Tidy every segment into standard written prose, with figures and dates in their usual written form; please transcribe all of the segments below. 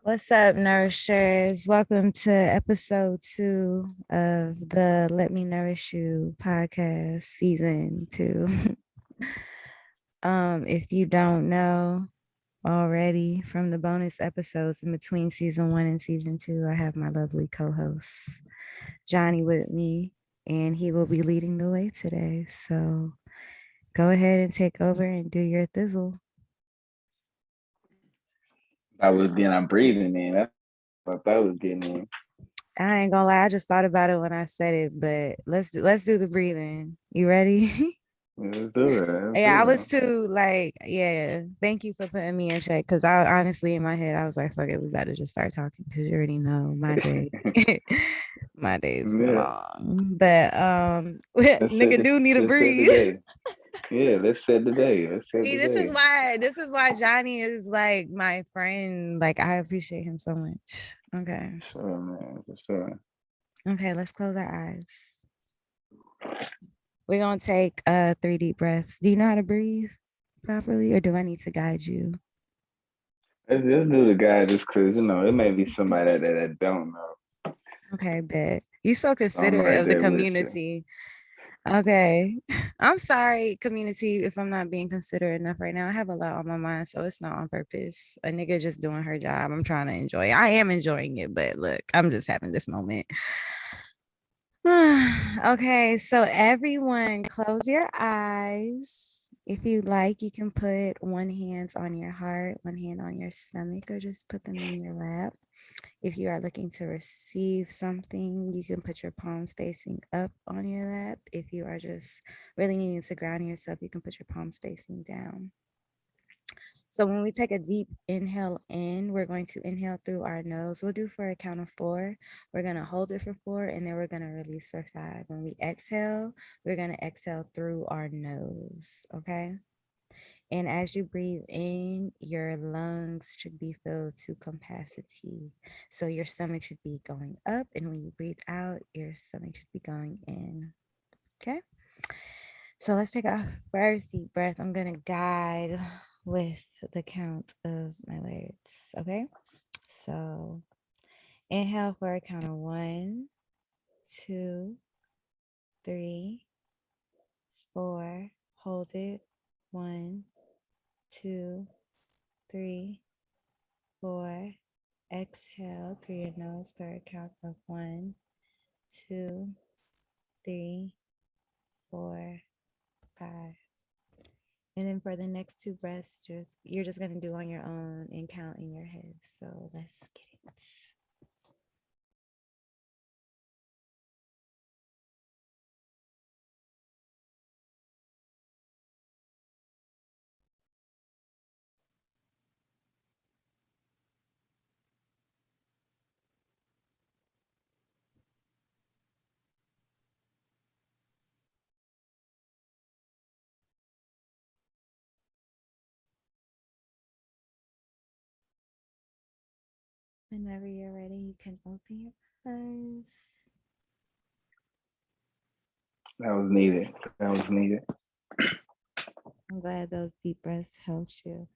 What's up, nourishers? Welcome to episode 2 of the Let Me Nourish You podcast, season 2. If you don't know already from the bonus episodes in between season 1 and season 2, I have my lovely co-host Jonny with me, and he will be leading the way today. So go ahead and take over and do your thizzle. I'm breathing in. That's what I thought I was getting in. I ain't gonna lie, I just thought about it when I said it, but let's do the breathing. You ready? Let's do it. Let's Yeah, I do was too like, yeah. Thank you for putting me in check because I honestly in my head I was like, fuck it, we gotta just start talking because you already know my day. it. My days been Yeah. long. But Let's set nigga the do need to let's set the breathe. day. Yeah, let's set the day. Let's set See, the this is day. why Johnny is like my friend. Like I appreciate him so much. Okay. Sure, man. For sure. Okay, let's close our eyes. We're gonna take 3 deep breaths. Do you know how to breathe properly or do I need to guide you? Let's do the guy just because, it may be somebody that don't know. Okay, bet. You so So I'm considerate right of the there with you. community. Okay. I'm sorry, community, if I'm not being considerate enough right now. I have a lot on my mind, so it's not on purpose. A nigga just doing her job. I'm trying to enjoy it. I am enjoying it, but look, I'm just having this moment. Okay, so everyone, close your eyes. If you like, you can put one hand on your heart, one hand on your stomach, or just put them in your lap. If you are looking to receive something, you can put your palms facing up on your lap. If you are just really needing to ground yourself, you can put your palms facing down. So when we take a deep inhale in, we're going to inhale through our nose. We'll do for a count of 4. We're going to hold it for 4 and then we're going to release for 5. When we exhale, we're going to exhale through our nose. Okay. And as you breathe in, your lungs should be filled to capacity. So your stomach should be going up. And when you breathe out, your stomach should be going in. Okay. So let's take our first deep breath. I'm going to guide with the count of my words. Okay. So inhale for a count of 1, 2, 3, 4. Hold it. 1, 2, 3, 4. Exhale through your nose for a count of 1, 2, 3, 4, 5. And then for the next 2 breaths, you're just gonna do on your own and count in your head. So let's get it. Whenever you're ready, you can open your eyes. That was needed. That was needed. I'm glad those deep breaths helped you.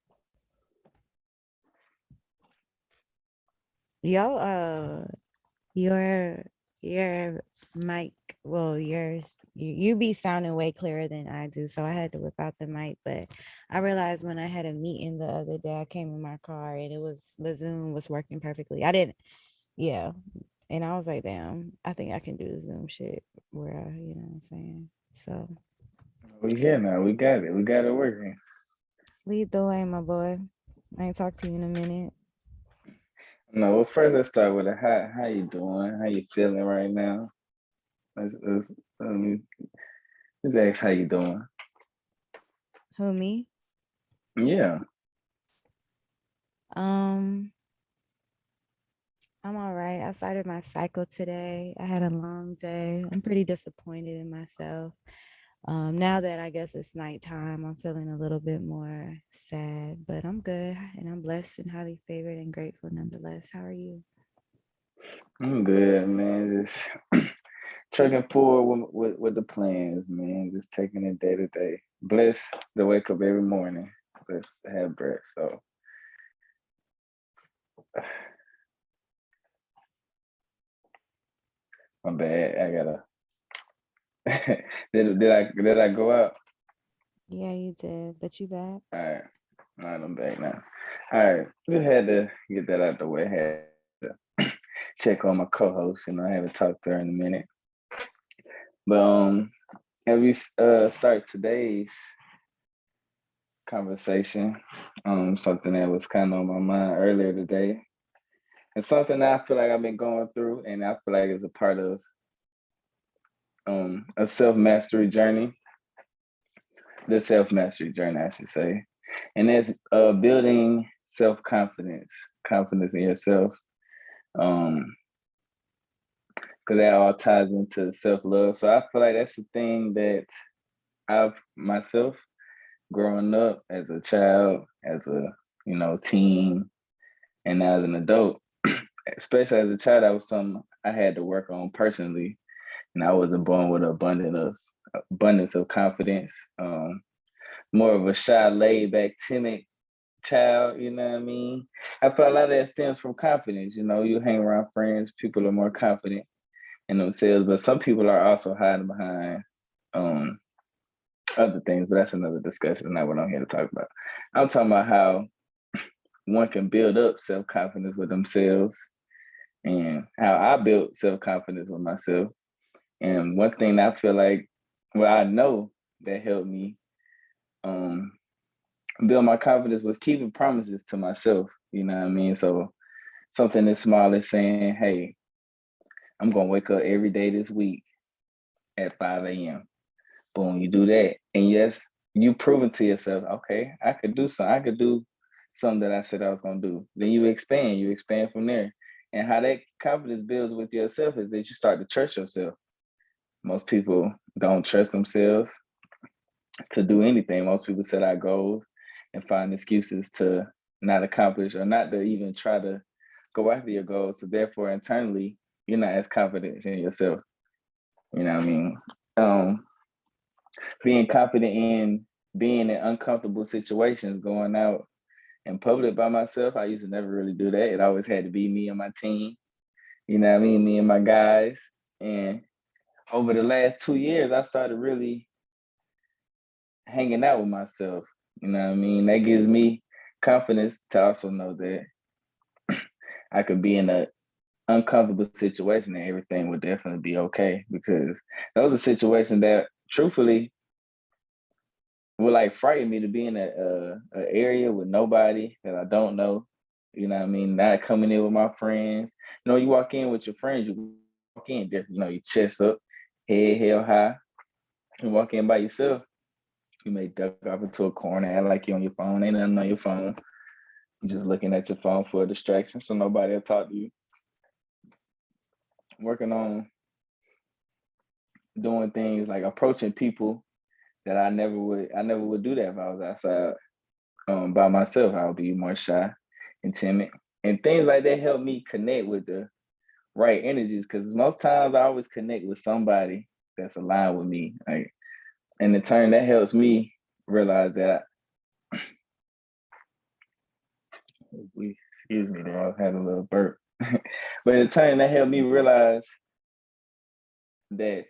Yo, your your mic, well, yours, you be sounding way clearer than I do, so I had to whip out the mic. But I realized when I had a meeting the other day, I came in my car and the Zoom was working perfectly. I didn't, yeah, and I was like, damn, I think I can do the Zoom shit where you know what I'm saying. So We here now. We got it. We got it working. lead the way, my boy. I ain't talked to you in a minute. No, well, first let's start with it. How you doing? How you feeling right now? Let's, let me just ask how you doing. Who, me? Yeah. Um, I'm all right. I started my cycle today. I had a long day. I'm pretty disappointed in myself. Now that I guess it's nighttime, I'm feeling a little bit more sad, but I'm good and I'm blessed and highly favored and grateful nonetheless. How are you? I'm good, man. Just trucking forward with the plans, man. Just taking it day to day. Blessed to wake up every morning. Blessed to have breath. So My bad. I gotta. Did I go out? Yeah, you did, but you back. All right. All right, I'm back now. All right. Just had to get that out the way. Had to check on my co-host. I haven't talked to her in a minute. But as we start today's conversation, something that was kind of on my mind earlier today, and something that I feel like I've been going through, and I feel like is a part of a self mastery journey, the self mastery journey, I should say, and that's building self confidence, confidence in yourself, because that all ties into self love. So I feel like that's the thing that I've myself growing up as a child, as a teen, and as an adult, especially as a child, that was something I had to work on personally, and I wasn't born with an abundance of confidence. More of a shy, laid back, timid child. You know what I mean? I feel a lot of that stems from confidence. You hang around friends, people are more confident in themselves, but some people are also hiding behind um, other things. But that's another discussion. Not what I'm here to talk about. I'm talking about how one can build up self confidence with themselves, and how I built self confidence with myself. And one thing I feel like, well, I know that helped me um, build my confidence was keeping promises to myself. You know what I mean? So something as small as saying, "Hey, I'm gonna wake up every day this week at 5 a.m." Boom, you do that, and yes, you proving to yourself, okay, I could do something. I could do something that I said I was gonna do. Then you expand. You expand from there. And how that confidence builds with yourself is that you start to trust yourself. Most people don't trust themselves to do anything. Most people set out goals and find excuses to not accomplish or not to even try to go after your goals. So therefore, internally, you're not as confident in yourself. You know what I mean? Um, Being confident in being in uncomfortable situations, going out in public by myself. I used to never really do that. It always had to be me and my team. You know what I mean? Me and my guys. And over the last 2 years, I started really hanging out with myself. You know what I mean? That gives me confidence to also know that I could be in a uncomfortable situation and everything would definitely be okay, because those are situations that truthfully would like frighten me, to be in a area with nobody that I don't know. You know what I mean? Not coming in with my friends. You walk in with your friends, you walk in different, your chest up, head held high. You walk in by yourself, you may duck off into a corner, act like you're on your phone. Ain't nothing on your phone. You're just looking at your phone for a distraction, so nobody will talk to you. Working on doing things like approaching people that I never would do that if I was outside by myself. I would be more shy and timid. And things like that help me connect with the right energies, because most times I always connect with somebody that's aligned with me. Like, and in turn, that helps me realize that excuse me, there I had a little burp. But in turn, that helped me realize that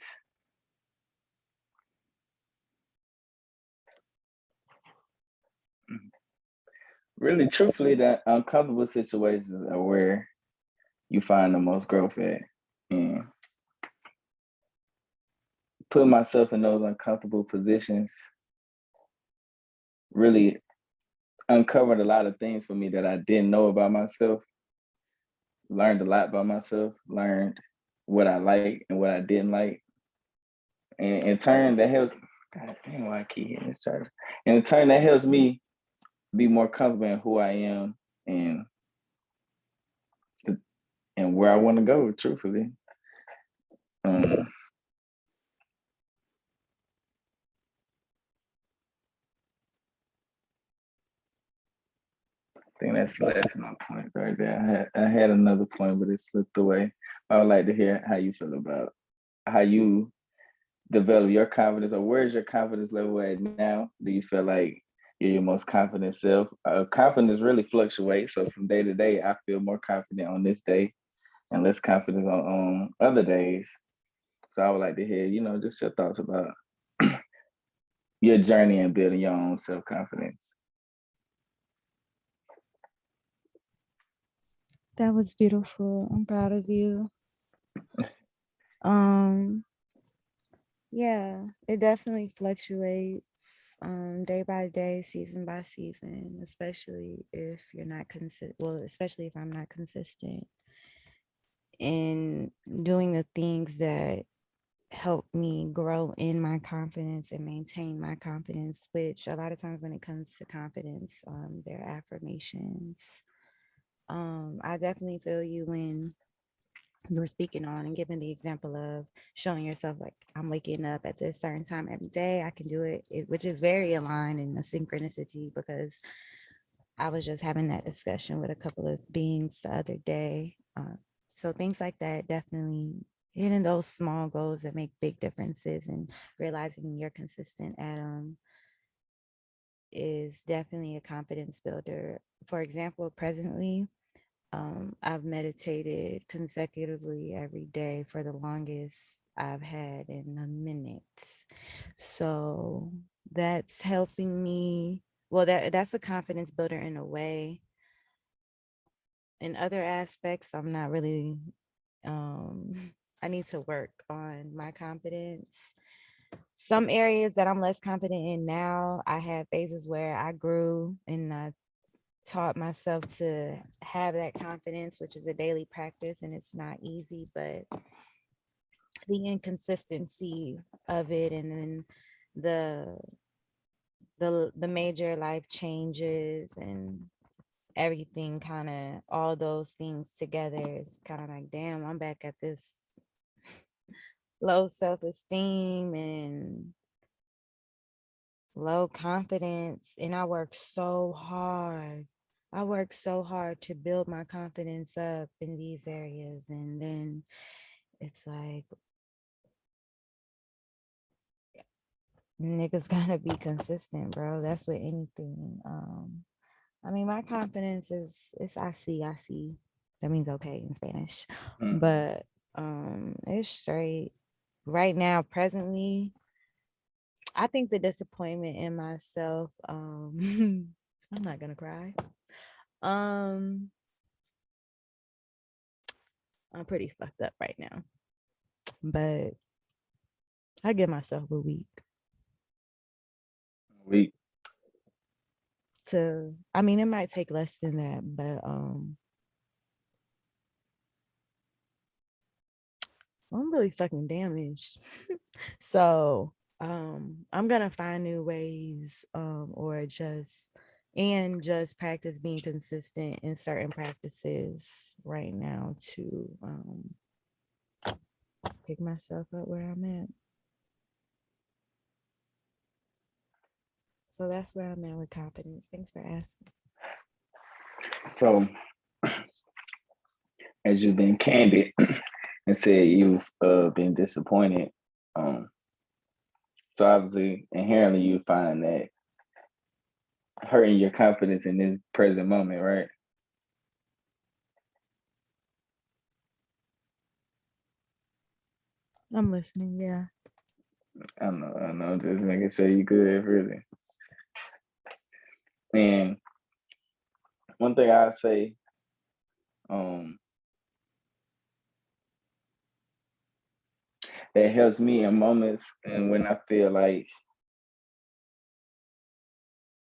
really, truthfully, that uncomfortable situations are where you find the most growth at. And putting myself in those uncomfortable positions really uncovered a lot of things for me that I didn't know about myself. Learned a lot about myself, learned what I like and what I didn't like. And in turn, that helps. God damn, why I keep hitting this charger. And in turn, that helps me be more comfortable in who I am and and where I want to go, truthfully. I think that's the last of my points right there. I had another point, but it slipped away. I would like to hear how you feel about how you develop your confidence, or where's your confidence level at now? Do you feel like you're your most confident self? Confidence really fluctuates. So from day to day, I feel more confident on this day and less confident on other days. So I would like to hear, just your thoughts about your journey in building your own self confidence. That was beautiful. I'm proud of you. Um, yeah, it definitely fluctuates day by day, season by season, especially if you're not especially if I'm not consistent in doing the things that help me grow in my confidence and maintain my confidence, which a lot of times when it comes to confidence, they're affirmations. I definitely feel you when you were speaking on and giving the example of showing yourself like I'm waking up at this certain time every day. I can do it, which is very aligned in a synchronicity because I was just having that discussion with a couple of beings the other day. So things like that definitely hitting those small goals that make big differences and realizing you're consistent at them is definitely a confidence builder. For example, presently, I've meditated consecutively every day for the longest I've had in a minute. So that's helping me. Well, that's a confidence builder in a way. In other aspects, I'm not really I need to work on my confidence. Some areas that I'm less confident in now, I had phases where I grew and I taught myself to have that confidence, which is a daily practice and it's not easy, but the inconsistency of it and then the the major life changes and everything kind of all those things together is kind of like damn, I'm back at this low self-esteem and low confidence, and I work so hard to build my confidence up in these areas, and then it's like niggas gotta be consistent, bro. That's with anything. I mean, my confidence is it's I see. That means okay in Spanish. Mm. But it's straight. Right now, presently, I think the disappointment in myself, I'm not gonna cry. Um, I'm pretty fucked up right now. But I give myself a week We I mean, it might take less than that, but I'm really fucking damaged. So I'm gonna find new ways or just practice being consistent in certain practices right now to pick myself up where I'm at. So that's where I'm at with confidence. Thanks for asking. so as you've been candid and said you've been disappointed, um, so obviously inherently you find that hurting your confidence in this present moment, right? I'm listening, yeah. I know, just making sure you good, really. And one thing I say, um, that helps me in moments and when I feel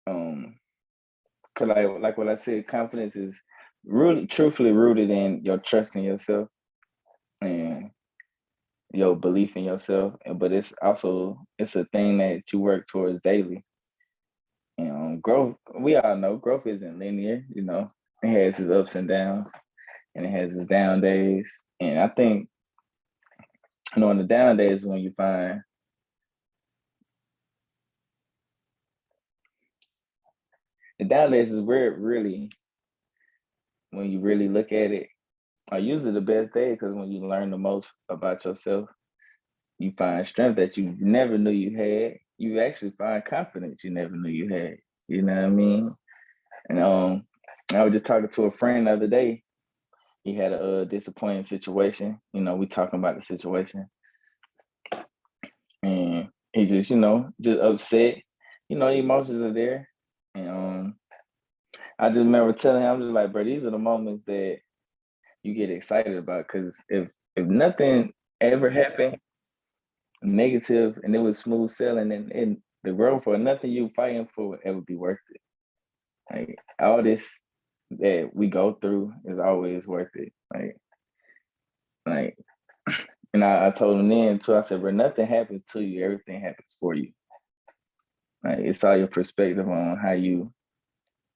um, cause like what I said, confidence is really truthfully rooted in your trust in yourself and your belief in yourself. But it's a thing that you work towards daily. Growth, we all know growth isn't linear. It has its ups and downs, and it has its down days. And I think on the down days when you find the down days is where it really, when you really look at it, are usually the best day because when you learn the most about yourself, you find strength that you never knew you had. You actually find confidence you never knew you had. You know what I mean? And I was just talking to a friend the other day. He had a disappointing situation. We talking about the situation, and he just, just upset. The emotions are there. And I just remember telling him, I'm just like, bro, these are the moments that you get excited about. Cause if nothing ever happened negative and it was smooth sailing and the growth or nothing you fighting for would ever be worth it. Like all this that we go through is always worth it. Like and I told him then too, I said, bro, nothing happens to you, everything happens for you. Like it's all your perspective on how you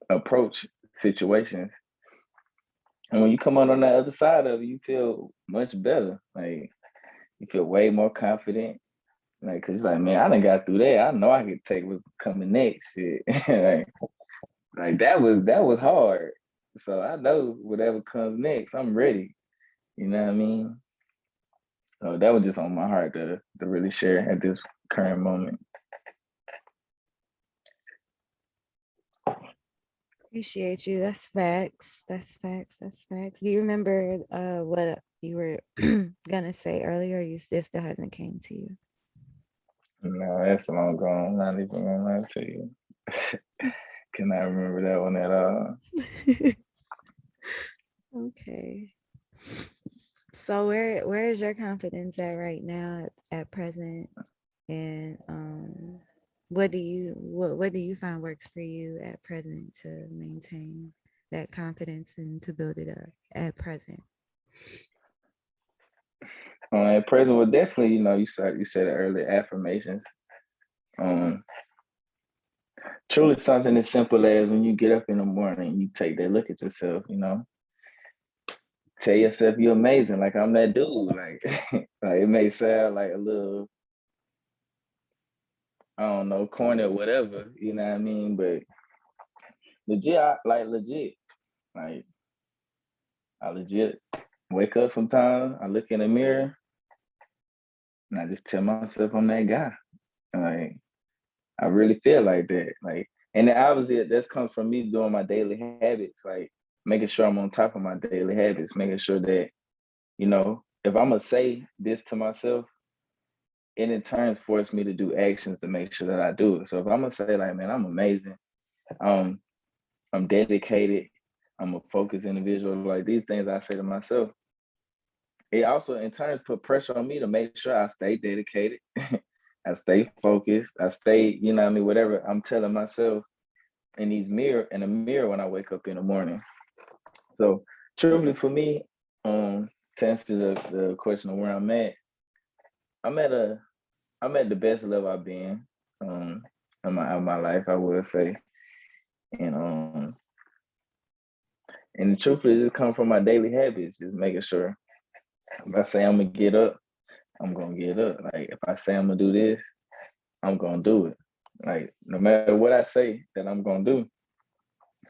approach situations. And when you come out on the other side of it, you feel much better. Like you feel way more confident. Like, cause like, man, I done got through that. I know I could take what's coming next. Shit. like that was hard. So I know whatever comes next, I'm ready. You know what I mean? So that was just on my heart to really share at this current moment. Appreciate you. That's facts. That's facts. That's facts. Do you remember what you were gonna say earlier? You still hasn't came to you. No, that's long gone. I'm not even gonna lie to you. Cannot remember that one at all. Okay. So where is your confidence at right now at present? And what do you find works for you at present to maintain that confidence and to build it up at present? At present, well, definitely, you said it earlier, affirmations. Um, Truly something as simple as when you get up in the morning, you take that look at yourself, tell yourself you're amazing. Like I'm that dude. Like, like it may sound like a little, I don't know, corny or whatever, you know what I mean? But legit, like I legit wake up sometimes, I look in the mirror and I just tell myself I'm that guy. Like I really feel like that. Like, and then obviously that comes from me doing my daily habits, like making sure I'm on top of my daily habits, making sure that, if I'm gonna say this to myself, it in turns force me to do actions to make sure that I do it. So if I'm gonna say like, man, I'm amazing, um, I'm dedicated, I'm a focused individual, like these things I say to myself, it also in turns put pressure on me to make sure I stay dedicated, I stay focused, I stay, what I mean, whatever I'm telling myself in the mirror when I wake up in the morning. So truly for me, to answer the question of where I'm at a I'm at the best level I've been in my life, I would say. And and the truth is just come from my daily habits, just making sure if I say I'm gonna get up, I'm gonna get up. Like if I say I'm gonna do this, I'm gonna do it. Like no matter what I say that I'm gonna do,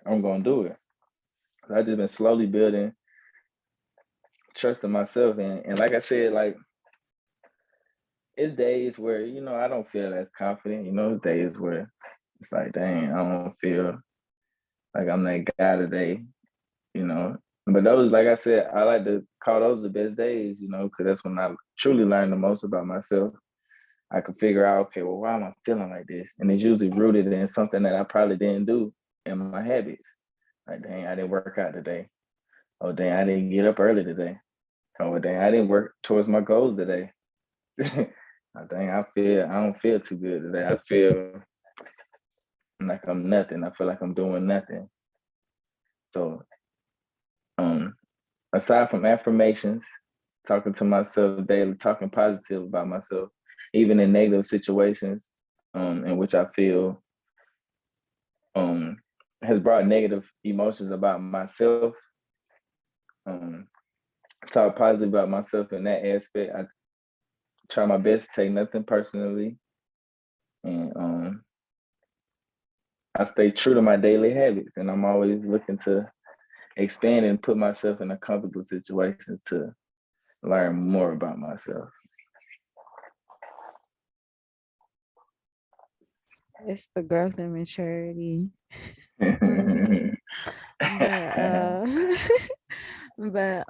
I'm gonna do it. I just been slowly building trust in myself, and like I said, like it's days where I don't feel as confident. Days where it's like, dang, I don't feel like I'm that guy today. you know. But those, like I said, I like to call those the best days, because that's when I truly learn the most about myself. I can figure out, okay, well, why am I feeling like this? And it's usually rooted in something that I probably didn't do in my habits. Like, dang, I didn't work out today. Oh, dang, I didn't get up early today. Oh, dang, I didn't work towards my goals today. Oh, dang, I don't feel too good today. I feel like I'm nothing. I feel like I'm doing nothing. So, um, aside from affirmations, talking to myself daily, talking positive about myself, even in negative situations, in which I feel um, has brought negative emotions about myself. Um, talk positive about myself in that aspect. I try my best to take nothing personally, and I stay true to my daily habits. And I'm always looking to expand and put myself in uncomfortable situations to learn more about myself. It's the growth and maturity for me. But but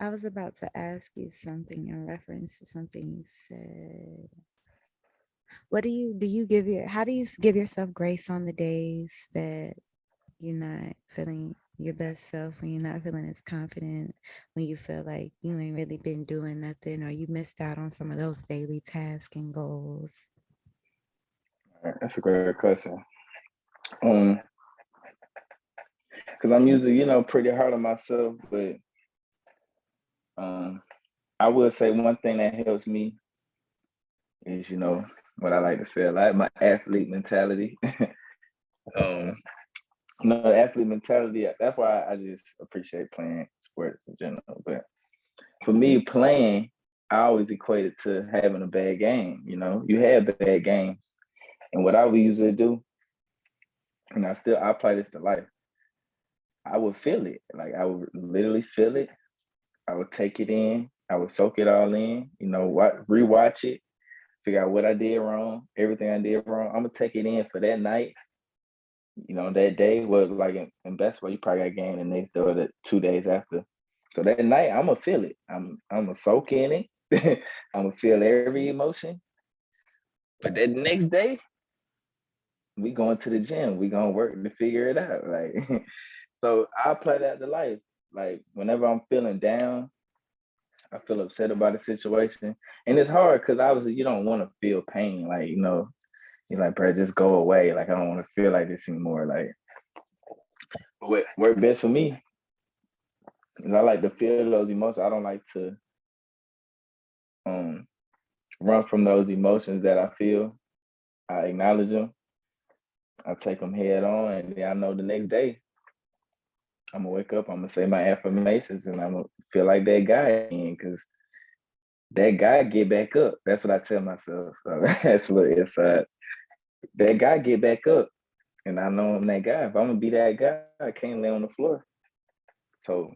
I was about to ask you something in reference to something you said. What do you give your how do you give yourself grace on the days that you're not feeling your best self, when you're not feeling as confident, when you feel like you ain't really been doing nothing or you missed out on some of those daily tasks and goals? That's a great question. Um, because I'm usually, pretty hard on myself, but um, I will say one thing that helps me is, what I like to say, I like my athlete mentality. um, athlete mentality. That's why I just appreciate playing sports in general. But for me, playing, I always equate it to having a bad game. You have bad games, and what I would usually do, and I apply this to life. I would feel it, like I would literally feel it. I would take it in. I would soak it all in. Rewatch it, figure out what I did wrong, everything I did wrong. I'm gonna take it in for that night. That day. Well, like in basketball, you probably got a game the next day or the 2 days after. So that night, I'm gonna feel it. I'm gonna soak in it. I'm gonna feel every emotion. But that next day, we going to the gym. We gonna work to figure it out. Like, so I apply that to life. Like whenever I'm feeling down, I feel upset about a situation, and it's hard because obviously you don't want to feel pain. Like you're like, bro, just go away. Like I don't want to feel like this anymore. Like, but what worked best for me is I like to feel those emotions. I don't like to um run from those emotions that I feel. I acknowledge them. I take them head on, and then I know the next day I'm gonna wake up. I'm gonna say my affirmations, and I'm gonna feel like that guy again because that guy get back up. That's what I tell myself. So that's a little inside. That guy get back up, and I know I'm that guy. If I'm gonna be that guy, I can't lay on the floor. So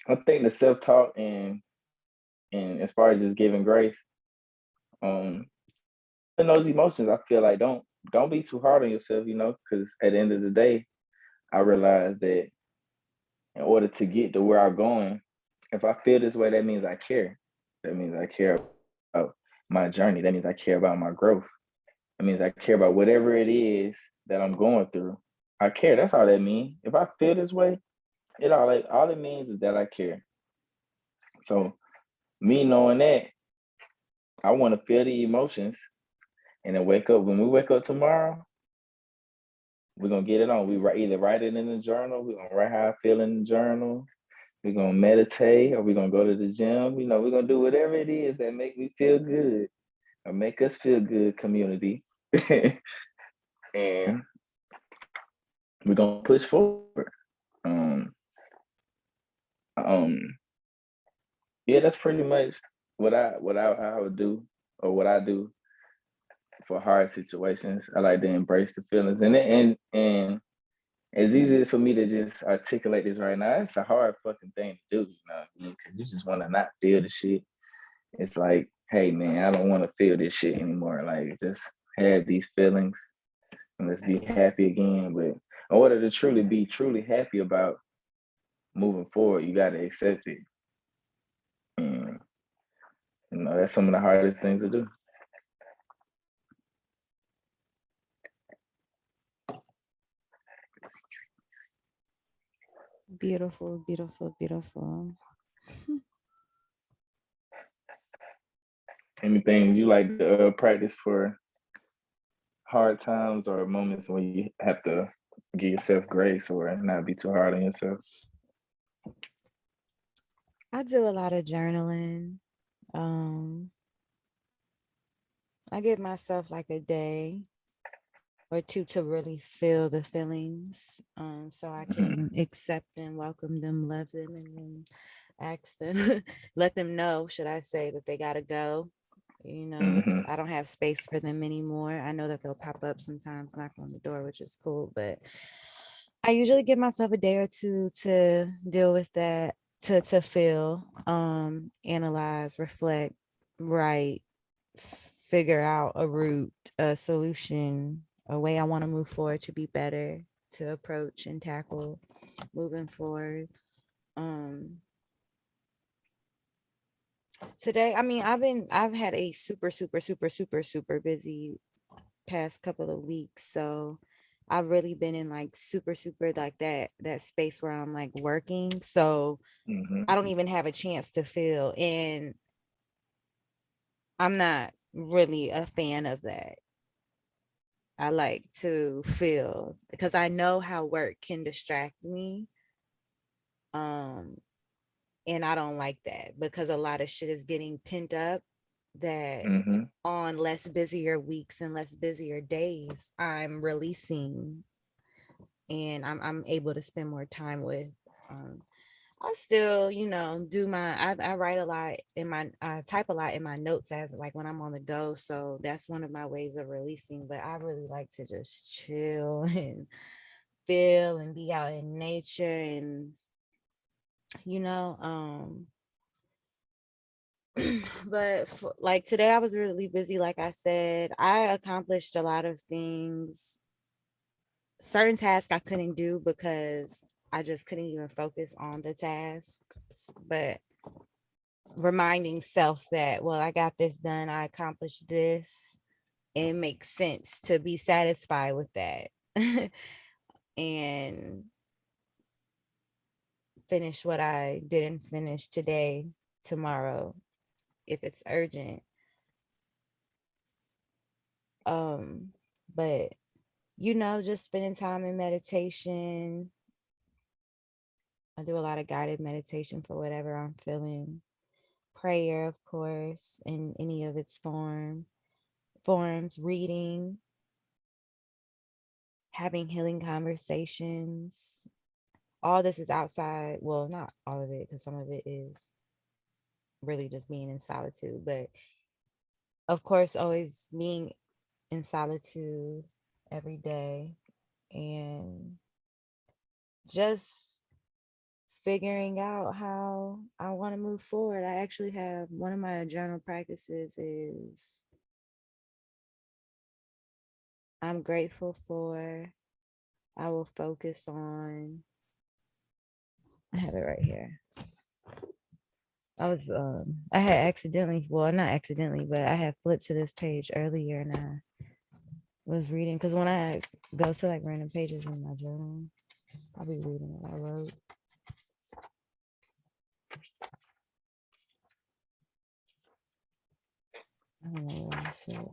I think the self talk and as far as just giving grace, feeling those emotions, I feel like don't be too hard on yourself, because at the end of the day, I realized that in order to get to where I'm going, if I feel this way, that means I care. That means I care about my journey. That means I care about my growth. That means I care about whatever it is that I'm going through. I care. That's all that means. If I feel this way, all it means is that I care. So me knowing that, I want to feel the emotions and then wake up. When we wake up tomorrow, we're gonna get it on. Either write it in the journal. We're gonna write how I feel in the journal. We're gonna meditate, or we're gonna go to the gym. We're gonna do whatever it is that make me feel good or make us feel good, community. And we're gonna push forward. Um, um, yeah, that's pretty much I would do, or what I do for hard situations. I like to embrace the feelings, and as easy as for me to just articulate this right now, it's a hard fucking thing to do, because you just want to not feel the shit. It's like, hey man, I don't want to feel this shit anymore. Like just have these feelings and let's be happy again. But in order to truly be truly happy about moving forward, you gotta accept it. And that's some of the hardest things to do. Beautiful, beautiful, beautiful. Anything you like to practice for hard times or moments when you have to give yourself grace or not be too hard on yourself? I do a lot of journaling. Um, I give myself like a day or two to really feel the feelings, so I Mm-hmm. can accept them, welcome them, love them, and then ask them, let them know, should I say, that they gotta go. Mm-hmm. I don't have space for them anymore. I know that they'll pop up sometimes, knock on the door, which is cool, but I usually give myself a day or two to deal with that, to feel, analyze, reflect, write, figure out a route, a solution, a way I want to move forward to be better, to approach and tackle moving forward. Um, Today, I mean, I've had a super busy past couple of weeks. So I've really been in like super like that space where I'm like working. So Hmm. I don't even have a chance to feel, and I'm not really a fan of that. I like to feel because I know how work can distract me. Um and I don't like that because a lot of shit is getting pent up that Hmm. on less busier weeks and less busier days I'm releasing, and I'm able to spend more time with. um I still, do I write a lot in my I type a lot in my notes as like when I'm on the go. So that's one of my ways of releasing. But I really like to just chill and feel and be out in nature and you know, but like today I was really busy. Like I said, I accomplished a lot of things. Certain tasks I couldn't do because I just couldn't even focus on the task. But reminding self that, well, I got this done, I accomplished this, it makes sense to be satisfied with that. And finish what I didn't finish today, tomorrow, if it's urgent. um but just spending time in meditation. I do a lot of guided meditation for whatever I'm feeling. Prayer, of course, in any of its forms, reading, having healing conversations. All this is outside. Well, not all of it, because some of it is really just being in solitude. But of course, always being in solitude every day and just figuring out how I want to move forward. I actually have one of my journal practices is I'm grateful for. I will focus on. I have it right here. I had accidentally, well, not accidentally, but I had flipped to this page earlier and I was reading because when I go to like random pages in my journal, I'll be reading what I wrote. I don't know what I said.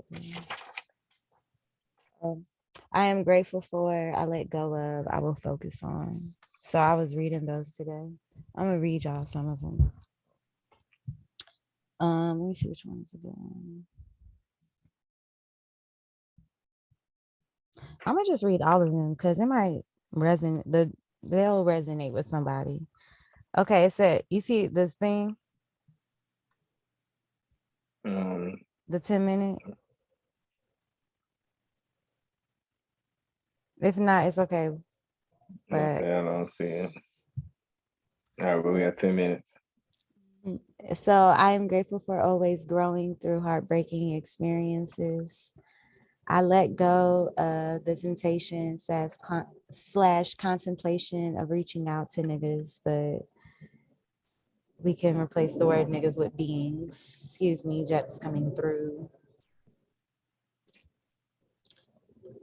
Um, I am grateful for. I let go of. I will focus on. So I was reading those today. I'm gonna read y'all some of them. Let me see which one is a good one. I'm gonna just read all of them because it might resonate. They'll resonate with somebody. Okay, it said you see this thing, Um, the 10 minute. If not, it's okay. But okay, I don't see it. All right, but we got 10 minutes. so I am grateful for always growing through heartbreaking experiences. I let go of the temptation slash contemplation of reaching out to niggas, but we can replace the word niggas with beings. Excuse me, jets coming through.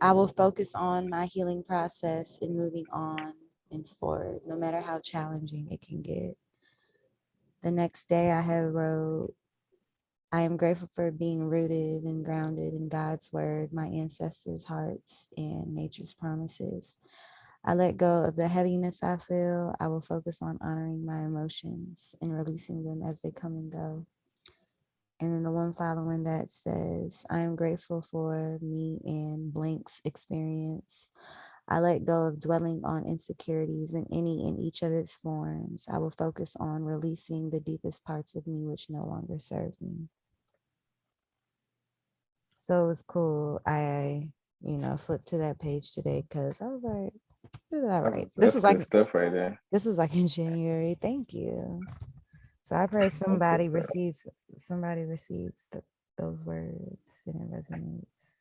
I will focus on my healing process and moving on and forward, no matter how challenging it can get. The next day I have wrote, I am grateful for being rooted and grounded in God's word, my ancestors' hearts, and nature's promises. I let go of the heaviness I feel. I will focus on honoring my emotions and releasing them as they come and go. And then the one following that says, I am grateful for me and blank's experience. I let go of dwelling on insecurities in any and each of its forms. I will focus on releasing the deepest parts of me which no longer serve me. So it was cool. Flipped to that page today because I was like, what did I write? That's good stuff right there. This was like in January. Thank you. So I pray That's good stuff. somebody receives those words and it resonates.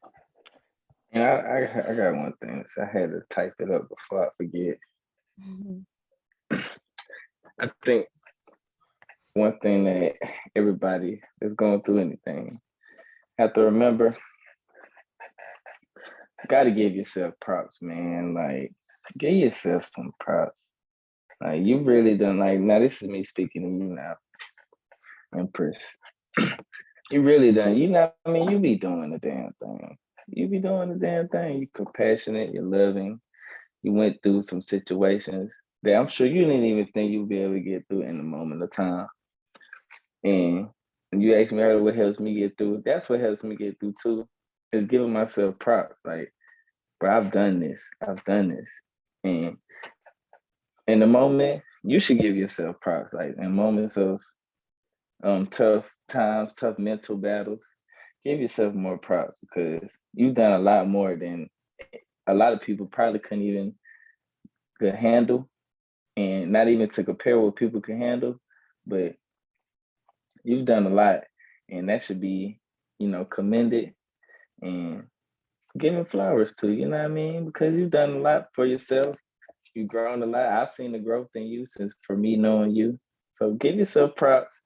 And I got one thing. So I had to type it up before I forget. I think one thing that everybody that's going through anything have to remember, you gotta give yourself props, man. Like, give yourself some props. Like, you really done, like, now this is me speaking to you now, Empress. You really done, you know what I mean? You be doing the damn thing. You be doing the damn thing. You compassionate, you're loving. You went through some situations that I'm sure you didn't even think you'd be able to get through in a moment of time. And when you asked me earlier what helps me get through, that's what helps me get through too, is giving myself props. Like, bro, I've done this. I've done this. And in the moment, you should give yourself props. Like in moments of tough times, tough mental battles, give yourself more props because you've done a lot more than a lot of people probably couldn't even could handle, and not even to compare what people can handle, but you've done a lot, and that should be, commended and given flowers to. You know what I mean? Because you've done a lot for yourself. You've grown a lot. I've seen the growth in you since for me knowing you. So give yourself props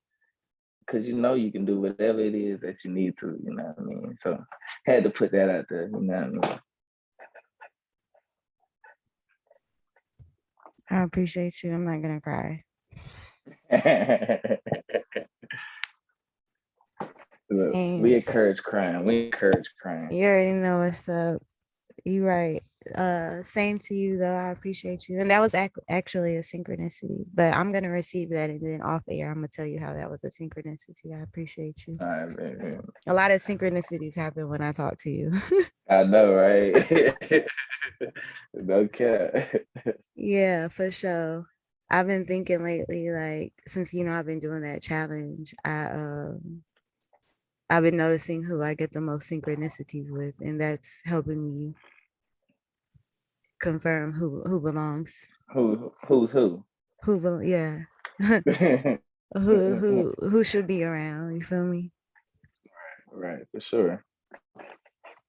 because you know you can do whatever it is that you need to. You know what I mean? So had to put that out there. You know what I appreciate you. I'm not gonna cry. I mean? Look, Same. we encourage crying. We encourage crying. You already know what's up. You right. Same to you though. I appreciate you. And that was actually a synchronicity. But I'm gonna receive that and then off air I'm gonna tell you how that was a synchronicity. I appreciate you. All right, man. A lot of synchronicities happen when I talk to you. I know, right? No cap. Yeah, for sure. I've been thinking lately, like since I've been doing that challenge, I've been noticing who I get the most synchronicities with, and that's helping me confirm who belongs. Who's who? Yeah. Who should be around, you feel me? Right, for sure.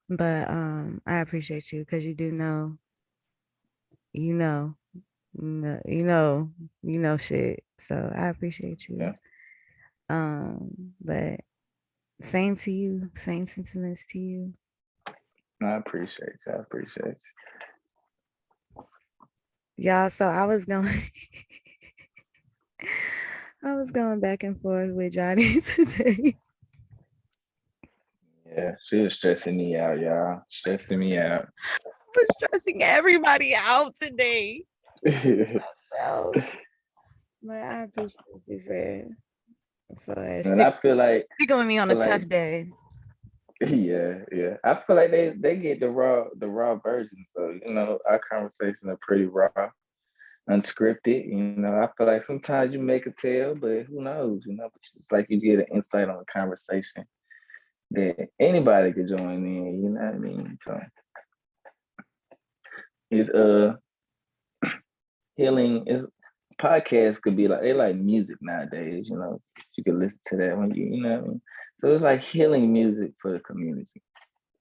But I appreciate you because you do know, you know, you know shit. So I appreciate you. Yeah, But same to you, same sentiments to you. I appreciate you. I appreciate Y'all, so I was going I was going back and forth with Johnny today. you. Yeah, she was stressing me out, y'all. Stressing me out. I'm stressing everybody out today. Myself. But I appreciate you for And sticking with me on a feel like, tough day. yeah. I feel like they get the raw version. So our conversations are pretty raw, unscripted. I feel like sometimes you make a tale, but who knows? But it's like you get an insight on the conversation that anybody could join in. You know what I mean? So it's healing is podcasts could be like they like music nowadays. You can listen to that when you know what I mean. So it's like healing music for the community,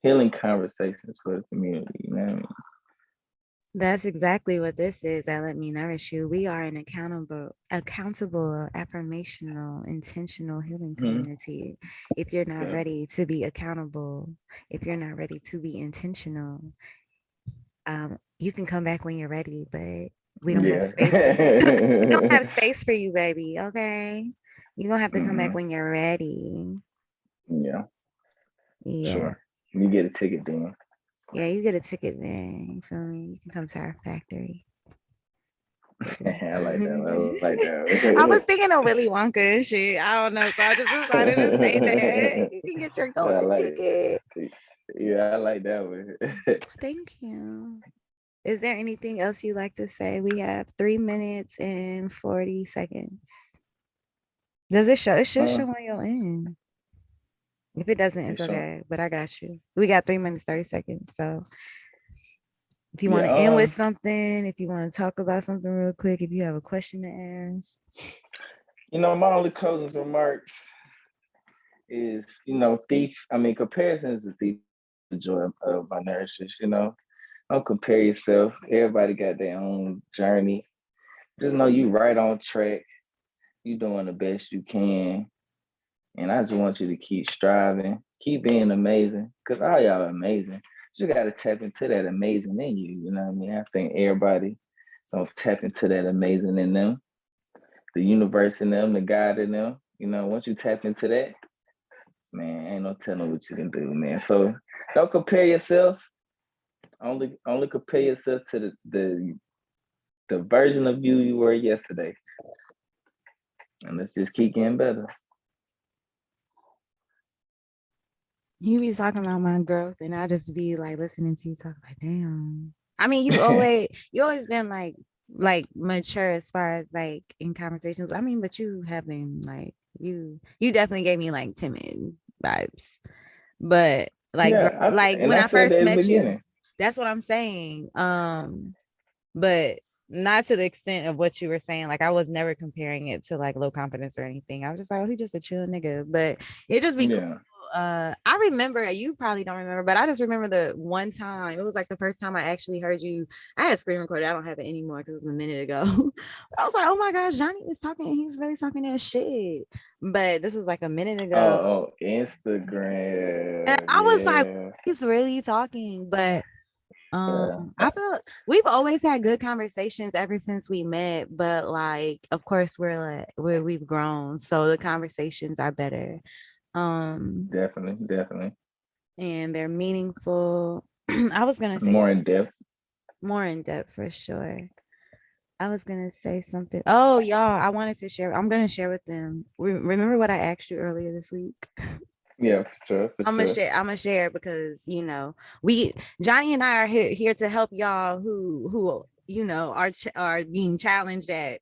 healing conversations for the community. You know what I mean? That's exactly what this is at Let Me Nourish You. We are an accountable, affirmational, intentional healing Mm-hmm. community. If you're not Yeah. ready to be accountable, if you're not ready to be intentional, you can come back when you're ready, but we don't have Yeah. space. We don't have space for you, baby. Okay. You're gonna have to come back Hmm. when you're ready. Yeah. Yeah. Sure. You get a ticket then. Yeah, you get a ticket then. You feel me? You can come to our factory. I like that. I like I that. was thinking of Willy Wonka and shit. I don't know. So I just decided to say that. You can get your I golden like ticket. it. Yeah, I like that one. Thank you. Is there anything else you'd like to say? We have 3 minutes and 40 seconds. Does it show? It should show on your end. If it doesn't, it's It's showing. okay. But I got you. We got 3 minutes, 30 seconds. So if you want Yeah. to end with something, if you want to talk about something real quick, if you have a question to ask. My only closing remarks is, thief. I mean, comparison is the thief of the joy of my nourishes. Don't compare yourself. Everybody got their own journey. Just know you right on track. You doing the best you can. And I just want you to keep striving, keep being amazing, because all y'all are amazing. You got to tap into that amazing in you. You know what I mean? I think everybody don't tap into that amazing in them, the universe in them, the God in them. You know, once you tap into that, man, ain't no telling what you can do, man. So don't compare yourself. Only compare yourself to the version of you were yesterday. And let's just keep getting better. You be talking about my growth, and I just be like listening to you talk like, damn. I mean, you always been like mature as far as like in conversations. I mean, but you have been like you definitely gave me like timid vibes. But Yeah, like and when I I said that first at the met you, beginning. that's what I'm saying. But not to the extent of what you were saying. Like I was never comparing it to like low confidence or anything. I was just like, oh, he just a chill nigga. But it just be cool. Yeah. I remember, you probably don't remember, but I just remember the one time. It was like the first time I actually heard you. I had screen recorded. I don't have it anymore because it was a minute ago. I was like, oh my gosh, Johnny is talking. He's really talking that shit. But this was like a minute ago. And Instagram. I was like, Yeah. he's really talking. But Yeah. I feel we've always had good conversations ever since we met, but like, of course, we've grown, so the conversations are better, Definitely. Definitely. and they're meaningful. I was gonna say More in depth. more in depth for sure. I was gonna say something. Oh, y'all, I wanted to share. I'm gonna share with them. Remember what I asked you earlier this week? Yeah, for sure. For I'm gonna sure. share. I'm gonna share because we Johnny and I are here to help y'all who are being challenged at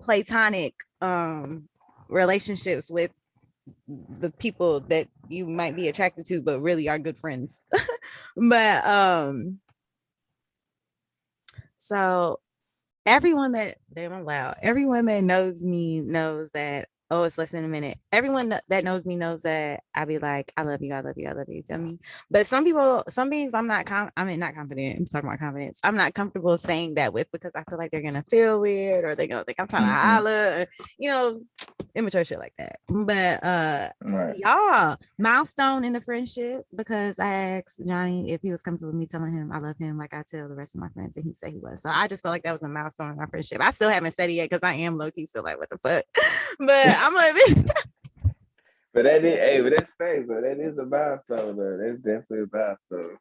platonic relationships with the people that you might be attracted to, but really are good friends. But so everyone that knows me knows that, oh, it's less than a minute. Everyone that knows me knows that I be like, I love you, I love you, I love you. Feel me? But some beings I mean, not confident. I'm talking about confidence. I'm not comfortable saying that with, because I feel like they're gonna feel weird, or they're gonna think I'm trying to Mm-hmm. holler, you know, immature shit like that. But Right. y'all, milestone in the friendship, because I asked Johnny if he was comfortable with me telling him I love him like I tell the rest of my friends, and he said he was. So I just felt like that was a milestone in our friendship. I still haven't said it yet because I am low key still like, what the fuck. But I'm like, But that is, hey, but that's fake, but that is a milestone, though. That's definitely a milestone.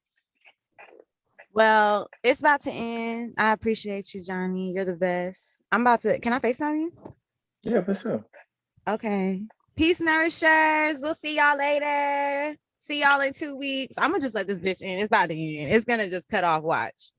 well, it's about to end. I appreciate you, Johnny. You're the best. Can I FaceTime you? Yeah, for sure. Okay. Peace, nourishers. We'll see y'all later. See y'all in 2 weeks. I'm gonna just let this bitch in. It's about to end. It's gonna just cut off. Watch.